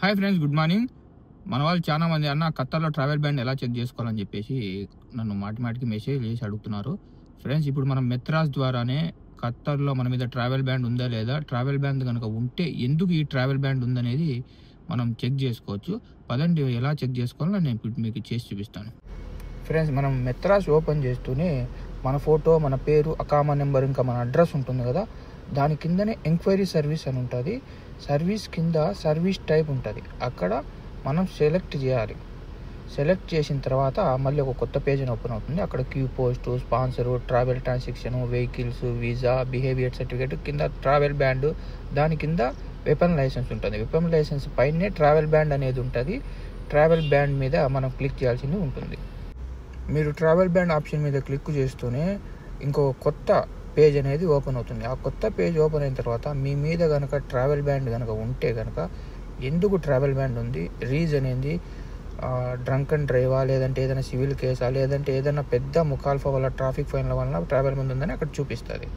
Hi friends, good morning. మన వాళ్ళు చాలా మంది అన్న ఖత్తర్లో ట్రావెల్ బ్యాన్ ఎలా చెక్ చేసుకోవాలని చెప్పేసి నన్ను మాటిమాటికి మెసేజ్ చేసి అడుగుతున్నారు. ఫ్రెండ్స్, ఇప్పుడు మనం మెత్రాస్ ద్వారానే ఖత్తర్లో మన మీద ట్రావెల్ బ్యాన్ ఉందా లేదా, ట్రావెల్ బ్యాన్ కనుక ఉంటే ఎందుకు ఈ ట్రావెల్ బ్యాన్ ఉందనేది మనం చెక్ చేసుకోవచ్చు. పదండి, ఎలా చెక్ చేసుకోవాలో నేను ఇప్పుడు మీకు చేసి చూపిస్తాను. ఫ్రెండ్స్, మనం మెత్రాస్ ఓపెన్ చేస్తూనే మన ఫోటో, మన పేరు, అకామా నెంబర్, ఇంకా మన అడ్రస్ ఉంటుంది కదా, దాని కిందనే ఎంక్వైరీ సర్వీస్ అని ఉంటుంది. సర్వీస్ కింద సర్వీస్ టైప్ ఉంటుంది, అక్కడ మనం సెలెక్ట్ చేయాలి. సెలెక్ట్ చేసిన తర్వాత మళ్ళీ ఒక కొత్త పేజ్ అని ఓపెన్ అవుతుంది. అక్కడ క్యూ post, sponsor, travel transaction, vehicles, visa, behaviour certificate, కింద ట్రావెల్ బ్యాండ్, దాని కింద వెపన్ లైసెన్స్ ఉంటుంది. వెపన్ లైసెన్స్ పైనే ట్రావెల్ బ్యాండ్ అనేది ఉంటుంది. ట్రావెల్ బ్యాండ్ మీద మనం క్లిక్ చేయాల్సింది ఉంటుంది. మీరు ట్రావెల్ బ్యాండ్ ఆప్షన్ మీద క్లిక్ చేస్తూనే ఇంకో కొత్త పేజ్ అనేది ఓపెన్ అవుతుంది. ఆ కొత్త పేజ్ ఓపెన్ అయిన తర్వాత మీ మీద కనుక ట్రావెల్ బ్యాండ్ కనుక ఉంటే కనుక ఎందుకు ట్రావెల్ బ్యాండ్ ఉంది, రీజన్ ఏంది, డ్రంక్ అండ్ డ్రైవా, లేదంటే ఏదైనా సివిల్ కేసా, లేదంటే ఏదైనా పెద్ద ముఖాల్ఫా వల్ల ట్రాఫిక్ ఫైన్ల వలన ట్రావెల్ బ్యాండ్ ఉందని అక్కడ చూపిస్తుంది.